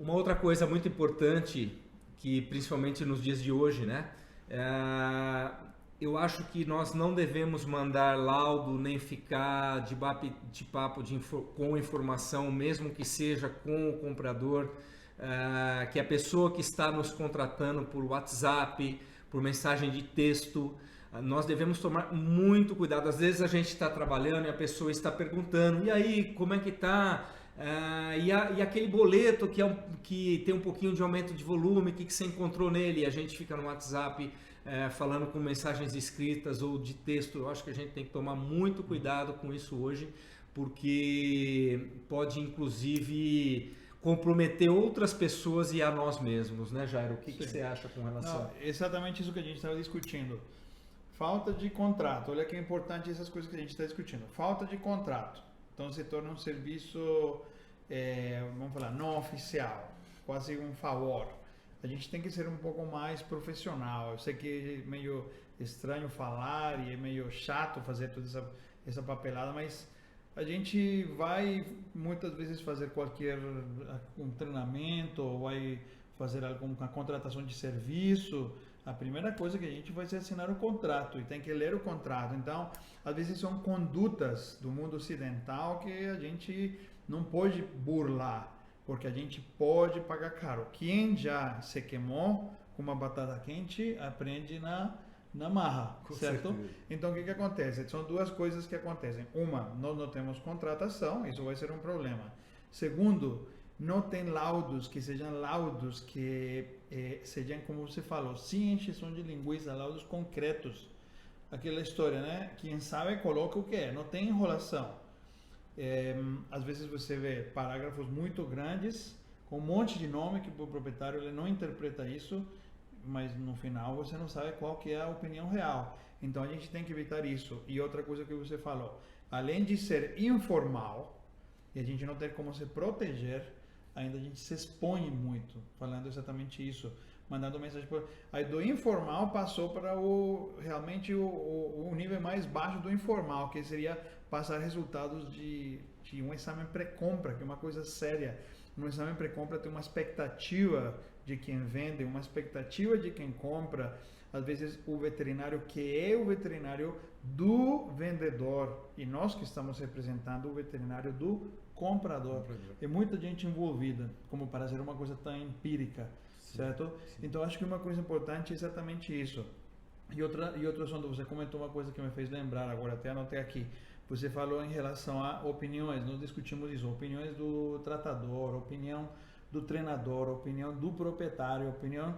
Uma outra coisa muito importante, que principalmente nos dias de hoje, né? É, eu acho que nós não devemos mandar laudo nem ficar de papo com informação, mesmo que seja com o comprador, que a pessoa que está nos contratando por WhatsApp, por mensagem de texto, nós devemos tomar muito cuidado. Às vezes a gente está trabalhando e a pessoa está perguntando: e aí, como é que tá? E aquele boleto que tem um pouquinho de aumento de volume, o que você encontrou nele? E a gente fica no WhatsApp falando com mensagens escritas ou de texto. Eu acho que a gente tem que tomar muito cuidado com isso hoje, porque pode inclusive comprometer outras pessoas e a nós mesmos, né, Jairo? O que você acha com relação? Não, exatamente isso que a gente estava discutindo. Falta de contrato. Olha que é importante essas coisas que a gente está discutindo. Falta de contrato. Então se torna um serviço, vamos falar, não oficial, quase um favor. A gente tem que ser um pouco mais profissional. Eu sei que é meio estranho falar e é meio chato fazer toda essa papelada, mas a gente vai muitas vezes fazer qualquer um treinamento ou vai fazer alguma contratação de serviço. A primeira coisa que a gente vai ser assinar o contrato e tem que ler o contrato. Então, às vezes são condutas do mundo ocidental que a gente não pode burlar, porque a gente pode pagar caro. Quem já se queimou com uma batata quente aprende na marra, Com certo? certeza. Então, o que acontece? São duas coisas que acontecem. Uma, nós não temos contratação, isso vai ser um problema. Segundo, não tem laudos que sejam, como você falou, sem encheção de linguiça, laudos concretos. Aquela história, né? Quem sabe coloca o que é, não tem enrolação. Às vezes você vê parágrafos muito grandes, com um monte de nome que o proprietário ele não interpreta isso, mas no final você não sabe qual que é a opinião real. Então a gente tem que evitar isso. E outra coisa que você falou, além de ser informal, e a gente não ter como se proteger, ainda a gente se expõe muito, falando exatamente isso, mandando mensagem aí do informal passou para realmente o nível mais baixo do informal, que seria passar resultados de um exame pré-compra, que é uma coisa séria. No exame pré-compra tem uma expectativa de quem vende, uma expectativa de quem compra. Às vezes o veterinário que é o veterinário do vendedor e nós que estamos representando o veterinário do comprador. E muita gente envolvida, como para ser uma coisa tão empírica, sim, certo? Sim. Então acho que uma coisa importante é exatamente isso. E outro assunto, você comentou uma coisa que me fez lembrar agora, até anotei aqui. Você falou em relação a opiniões, nós discutimos isso, opiniões do tratador, opinião do treinador, opinião do proprietário, opinião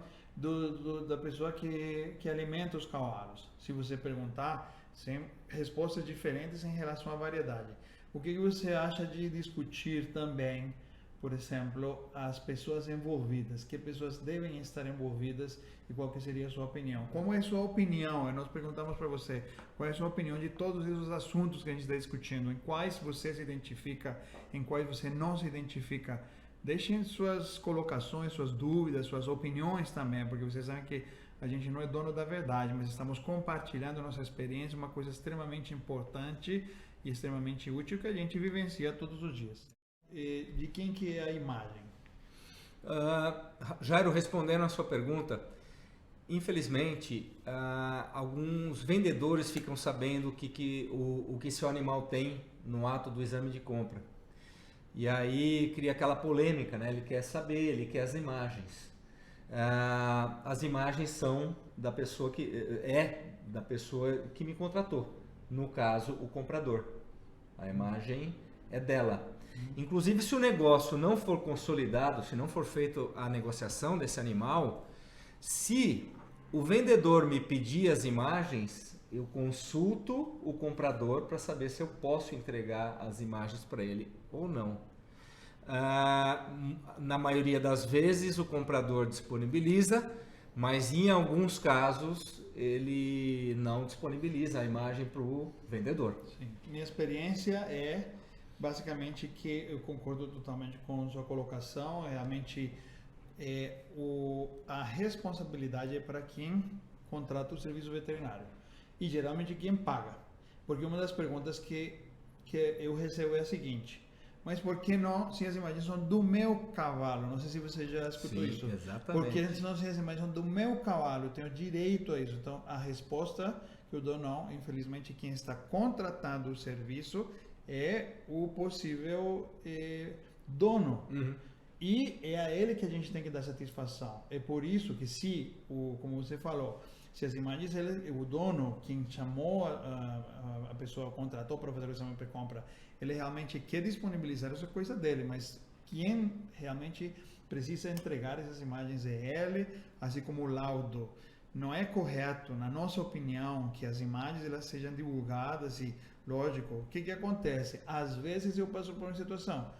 da pessoa que alimenta os cavalos. Se você perguntar, tem respostas diferentes em relação à variedade. O que você acha de discutir também, por exemplo, as pessoas envolvidas? Que pessoas devem estar envolvidas e qual que seria a sua opinião? Como é a sua opinião? Nós perguntamos para você, qual é a sua opinião de todos esses assuntos que a gente está discutindo? Em quais você se identifica, em quais você não se identifica? Deixem suas colocações, suas dúvidas, suas opiniões também, porque vocês sabem que a gente não é dono da verdade, mas estamos compartilhando nossa experiência, uma coisa extremamente importante e extremamente útil que a gente vivencia todos os dias. E de quem que é a imagem? Jairo, respondendo a sua pergunta, infelizmente, alguns vendedores ficam sabendo o que seu animal tem no ato do exame de compra. E aí cria aquela polêmica, né? Ele quer saber, ele quer as imagens. As imagens são da pessoa que me contratou, no caso o comprador. A imagem é dela. Inclusive, se o negócio não for consolidado, se não for feita a negociação desse animal, se o vendedor me pedir as imagens, eu consulto o comprador para saber se eu posso entregar as imagens para ele ou não. Na maioria das vezes o comprador disponibiliza, mas em alguns casos ele não disponibiliza a imagem para o vendedor. Sim. Minha experiência é basicamente que eu concordo totalmente com a sua colocação. Realmente a responsabilidade é para quem contrata o serviço veterinário e geralmente quem paga, porque uma das perguntas que eu recebo é a seguinte: Mas por que não se as imagens são do meu cavalo? Não sei se você já escutou Sim, isso. exatamente. Porque se não se as imagens são do meu cavalo, eu tenho direito a isso. Então, a resposta que eu dou não, infelizmente, quem está contratando o serviço é o possível dono. Uhum. E é a ele que a gente tem que dar satisfação. É por isso que se, como você falou, se as imagens, o dono, quem chamou a pessoa, contratou para fazer o exame pré-compra, ele realmente quer disponibilizar essa coisa dele, mas quem realmente precisa entregar essas imagens é ele, assim como o laudo. Não é correto, na nossa opinião, que as imagens elas sejam divulgadas e, lógico, o que acontece? Às vezes eu passo por uma situação,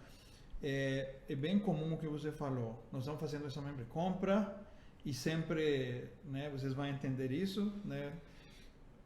é bem comum o que você falou, nós estamos fazendo o exame pré-compra e sempre, né, vocês vão entender isso, né,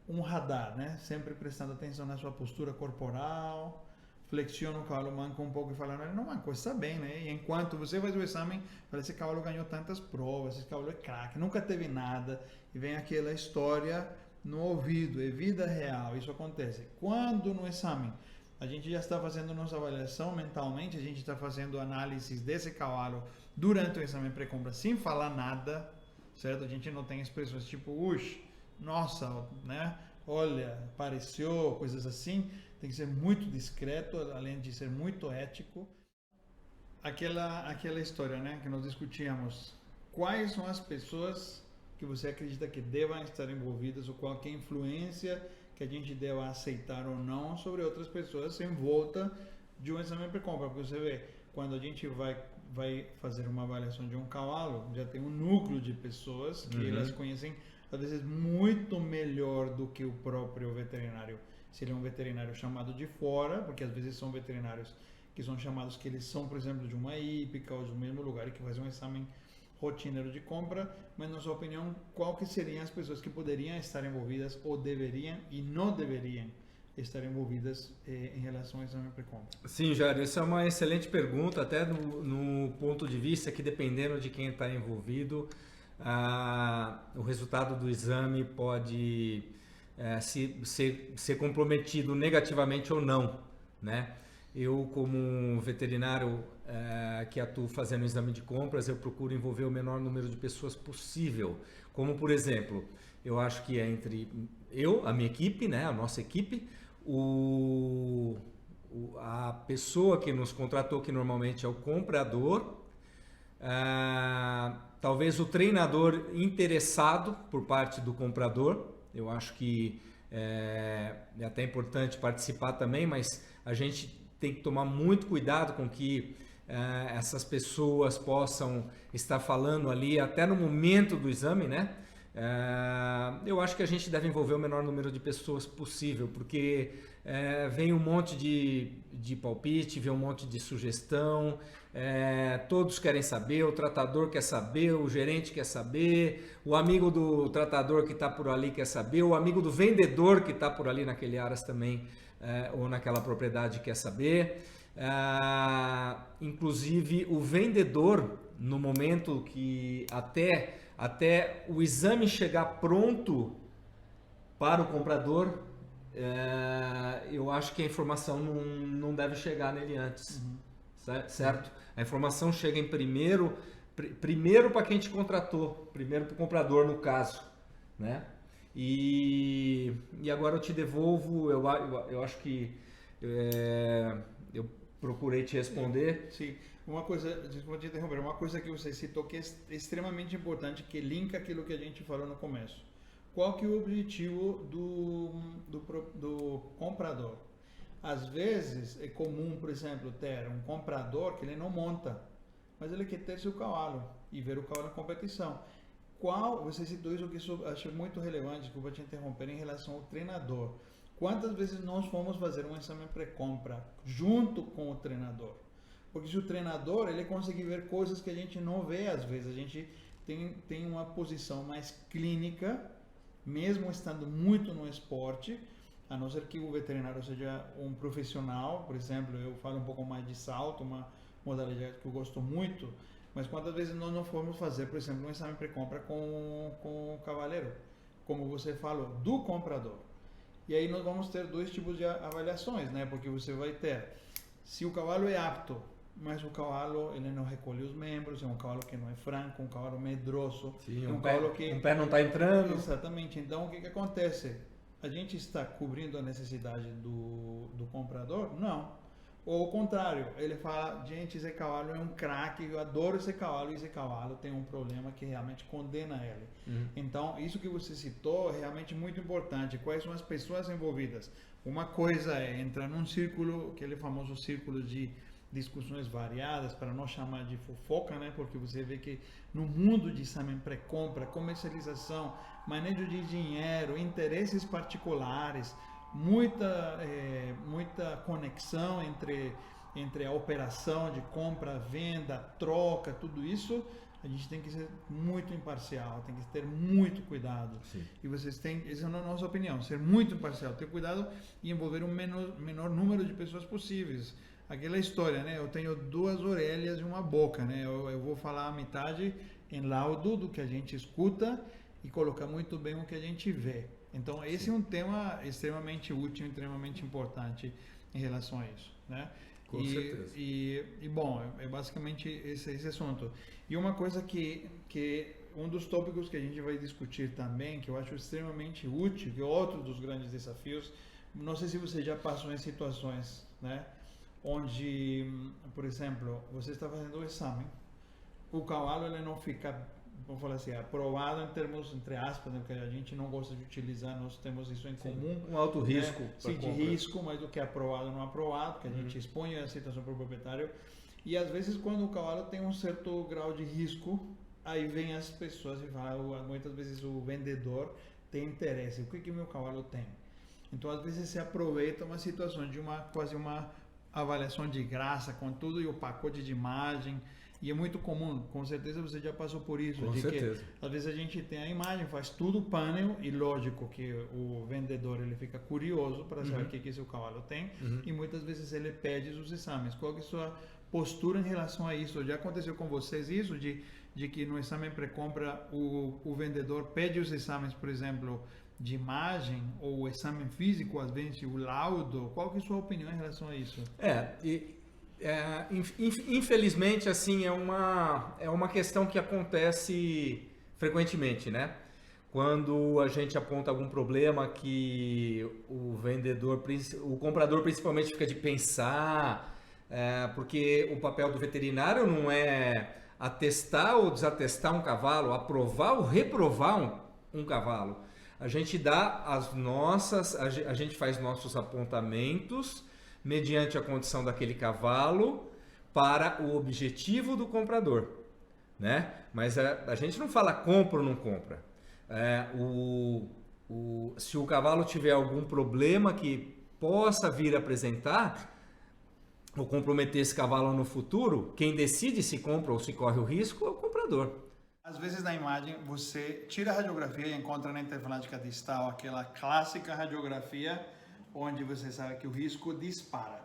um radar, né, sempre prestando atenção na sua postura corporal, flexiona o cavalo, manca um pouco e fala, não mancou, está bem, né? E enquanto você faz o exame, fala, esse cavalo ganhou tantas provas, esse cavalo é craque, nunca teve nada, e vem aquela história no ouvido, é vida real, isso acontece. Quando no exame a gente já está fazendo nossa avaliação mentalmente, a gente está fazendo análises desse cavalo durante o exame pré-compra sem falar nada, certo? A gente não tem expressões tipo, nossa, né? Olha, apareceu, coisas assim. Tem que ser muito discreto, além de ser muito ético. Aquela história, né, que nós discutíamos. Quais são as pessoas que você acredita que devam estar envolvidas ou qual é a influência que a gente deva aceitar ou não sobre outras pessoas em volta de um exame pré-compra? Porque você vê, quando a gente vai fazer uma avaliação de um cavalo, já tem um núcleo de pessoas que elas conhecem, às vezes, muito melhor do que o próprio veterinário. Se ele é um veterinário chamado de fora, porque às vezes são veterinários que são chamados que eles são, por exemplo, de uma hípica ou do mesmo lugar e que fazem um exame rotineiro de compra, mas na sua opinião, qual que seriam as pessoas que poderiam estar envolvidas ou deveriam e não deveriam estar envolvidas em relação ao exame pré-compra? Sim, Jair, essa é uma excelente pergunta, até no ponto de vista que dependendo de quem está envolvido, o resultado do exame pode ser comprometido negativamente ou não, né? Eu, como um veterinário que atuo fazendo exame de compras, eu procuro envolver o menor número de pessoas possível. Como, por exemplo, eu acho que é entre a minha equipe, né, a nossa equipe, a pessoa que nos contratou, que normalmente é o comprador, talvez o treinador interessado por parte do comprador. Eu acho que é até importante participar também, mas a gente tem que tomar muito cuidado com que essas pessoas possam estar falando ali até no momento do exame, né? Eu acho que a gente deve envolver o menor número de pessoas possível, porque vem um monte de palpite, vem um monte de sugestão, todos querem saber, o tratador quer saber, o gerente quer saber, o amigo do tratador que está por ali quer saber, o amigo do vendedor que está por ali naquele aras também, ou naquela propriedade quer saber. Inclusive o vendedor, no momento que até o exame chegar pronto para o comprador, eu acho que a informação não deve chegar nele antes, certo? A informação chega em primeiro para quem te contratou, primeiro para o comprador no caso, né? E agora eu te devolvo, eu acho que eu procurei te responder. Sim. Uma coisa, desculpa te interromper, uma coisa que você citou que é extremamente importante, que linka aquilo que a gente falou no começo. Qual que é o objetivo do comprador? Às vezes é comum, por exemplo, ter um comprador que ele não monta, mas ele quer ter seu cavalo e ver o cavalo na competição. Você citou isso que eu acho muito relevante, desculpa te interromper, em relação ao treinador. Quantas vezes nós fomos fazer um exame pré-compra junto com o treinador? Porque se o treinador ele consegue ver coisas que a gente não vê às vezes, a gente tem uma posição mais clínica, mesmo estando muito no esporte, a não ser que o veterinário seja um profissional. Por exemplo, eu falo um pouco mais de salto, uma modalidade que eu gosto muito, mas quantas vezes nós não fomos fazer, por exemplo, um exame pré-compra com o cavaleiro, como você falou, do comprador. E aí nós vamos ter dois tipos de avaliações, né? Porque você vai ter Se o cavalo é apto, mas o cavalo ele não recolhe os membros, é um cavalo que não é franco, um cavalo medroso, Sim, um cavalo que... um pé não está entrando. Exatamente. Então, o que acontece? A gente está cobrindo a necessidade do comprador? Não. Ou o contrário, ele fala, gente, esse cavalo é um craque, eu adoro esse cavalo, e esse cavalo tem um problema que realmente condena ele. Então, isso que você citou é realmente muito importante. Quais são as pessoas envolvidas? Uma coisa é entrar num círculo, aquele famoso círculo de discussões variadas, para não chamar de fofoca, né? Porque você vê que no mundo de exame pré-compra, comercialização, manejo de dinheiro, interesses particulares, muita conexão entre a operação de compra, venda, troca, tudo isso, a gente tem que ser muito imparcial, tem que ter muito cuidado. Sim. E vocês têm, essa é a nossa opinião, ser muito imparcial, ter cuidado e envolver um menor número de pessoas possíveis. Aquela história, né? Eu tenho 2 orelhas e uma boca, né? Eu vou falar a metade em laudo do que a gente escuta e colocar muito bem o que a gente vê. Então, esse é um tema extremamente útil, extremamente importante em relação a isso, né? Com certeza. E bom, é basicamente esse assunto. E uma coisa que um dos tópicos que a gente vai discutir também, que eu acho extremamente útil, que é outro dos grandes desafios, não sei se você já passou em situações, né? Onde, por exemplo, você está fazendo o exame, o cavalo ele não fica, vamos falar assim, aprovado em termos, entre aspas, né, porque a gente não gosta de utilizar, nós temos isso em comum. Um alto risco. Né? Sim, de risco, mas o que é aprovado não aprovado, que a gente expõe a situação para o proprietário. E às vezes quando o cavalo tem um certo grau de risco, aí vem as pessoas e falam, muitas vezes o vendedor tem interesse, o que o meu cavalo tem? Então às vezes se aproveita uma situação de quase uma avaliação de graça com tudo e o pacote de imagem. E é muito comum, com certeza você já passou por isso. Com certeza. Que, às vezes a gente tem a imagem, faz tudo o painel e lógico que o vendedor ele fica curioso para saber o que esse cavalo tem e muitas vezes ele pede os exames. Qual que é a sua postura em relação a isso? Já aconteceu com vocês isso de que no exame pré-compra o vendedor pede os exames, por exemplo, de imagem ou o exame físico, às vezes o laudo? Qual que é a sua opinião em relação a isso? Infelizmente, assim, é uma questão que acontece frequentemente, né? Quando a gente aponta algum problema que o comprador principalmente fica de pensar, porque o papel do veterinário não é atestar ou desatestar um cavalo, aprovar ou reprovar um cavalo. A gente a gente faz nossos apontamentos mediante a condição daquele cavalo para o objetivo do comprador, né? Mas a gente não fala compra ou não compra. Se o cavalo tiver algum problema que possa vir a apresentar ou comprometer esse cavalo no futuro, quem decide se compra ou se corre o risco é o comprador. Às vezes na imagem você tira a radiografia e encontra na interfalática distal aquela clássica radiografia onde você sabe que o risco dispara.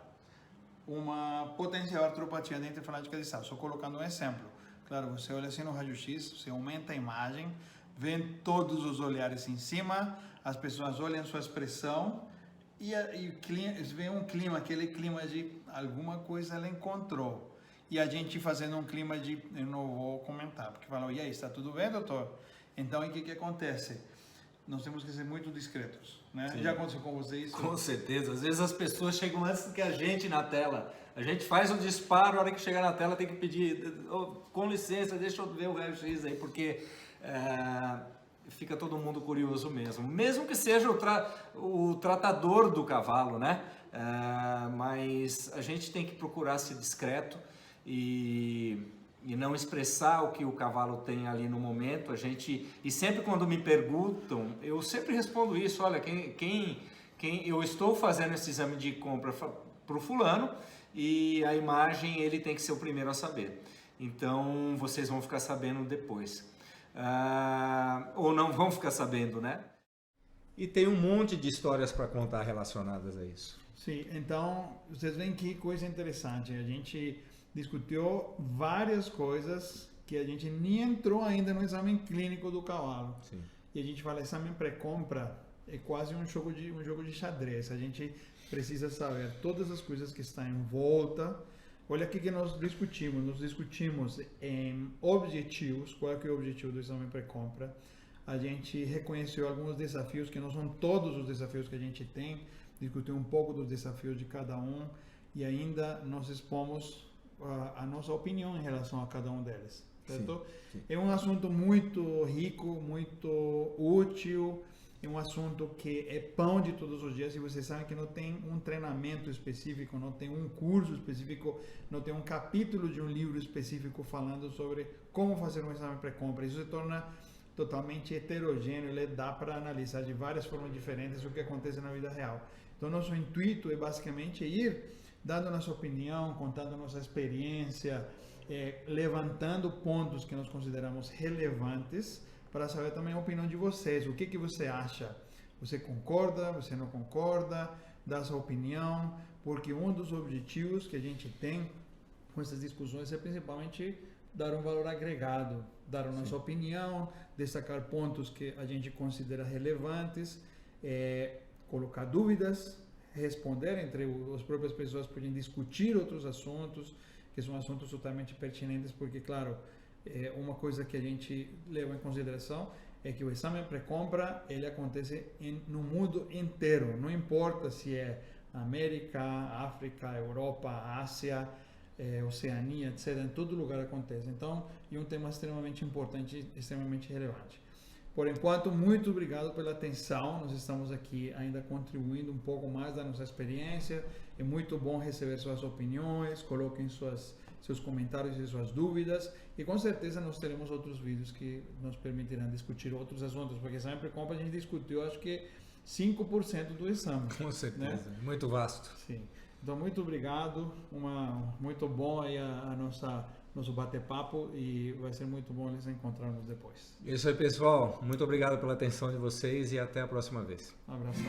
Uma potencial artropatia da interfalática distal. Só colocando um exemplo. Claro, você olha assim no raio-x, você aumenta a imagem, vê todos os olhares em cima, as pessoas olham sua expressão e vê um clima, aquele clima de alguma coisa ela encontrou. E a gente fazendo um clima de, eu não vou comentar, porque falam, e aí, está tudo bem, doutor? Então, o que acontece? Nós temos que ser muito discretos, né? Sim. Já aconteceu com você isso? Com certeza. Às vezes as pessoas chegam antes que a gente na tela. A gente faz o disparo, a hora que chegar na tela tem que pedir, com licença, deixa eu ver o raio-x aí, porque fica todo mundo curioso mesmo. Mesmo que seja o tratador do cavalo, né? Mas a gente tem que procurar ser discreto e não expressar o que o cavalo tem ali no momento. E sempre quando me perguntam, eu sempre respondo isso: olha, eu estou fazendo esse exame de compra para o fulano e a imagem ele tem que ser o primeiro a saber. Então vocês vão ficar sabendo depois, ou não vão ficar sabendo, né? E tem um monte de histórias para contar relacionadas a isso. Sim, então vocês veem que coisa interessante. A gente discutiu várias coisas que a gente nem entrou ainda no exame clínico do cavalo. Sim. E a gente fala exame pré-compra, é quase um jogo de xadrez. A gente precisa saber todas as coisas que estão em volta. Olha aqui que nós discutimos. Nós discutimos em objetivos, qual é que é o objetivo do exame pré-compra. A gente reconheceu alguns desafios, que não são todos os desafios que a gente tem, discutiu um pouco dos desafios de cada um e ainda nós expomos a nossa opinião em relação a cada um deles. Certo? Sim. É um assunto muito rico, muito útil, é um assunto que é pão de todos os dias e vocês sabem que não tem um treinamento específico, não tem um curso específico, não tem um capítulo de um livro específico falando sobre como fazer um exame pré-compra. Isso se torna totalmente heterogêneo, ele dá para analisar de várias formas diferentes o que acontece na vida real. Então, nosso intuito é basicamente ir dando nossa opinião, contando nossa experiência, levantando pontos que nós consideramos relevantes para saber também a opinião de vocês. O que você acha? Você concorda? Você não concorda? Dá sua opinião, porque um dos objetivos que a gente tem com essas discussões é principalmente dar um valor agregado, dar a nossa opinião, destacar pontos que a gente considera relevantes, colocar dúvidas, responder, entre as próprias pessoas podem discutir outros assuntos, que são assuntos totalmente pertinentes, porque, claro, uma coisa que a gente leva em consideração é que o exame pré-compra, ele acontece no mundo inteiro, não importa se é América, África, Europa, Ásia, Oceania, etc. Em todo lugar acontece. Então, é um tema extremamente importante, extremamente relevante. Por enquanto, muito obrigado pela atenção. Nós estamos aqui ainda contribuindo um pouco mais da nossa experiência. É muito bom receber suas opiniões, coloquem seus comentários e suas dúvidas. E com certeza nós teremos outros vídeos que nos permitirão discutir outros assuntos, porque sempre como a gente discutiu, acho que 5% do exame. Com certeza, né? Muito vasto. Sim. Então, muito obrigado, muito bom aí nosso bate-papo e vai ser muito bom nos encontrarmos depois. Isso aí, pessoal. Muito obrigado pela atenção de vocês e até a próxima vez. Um abraço.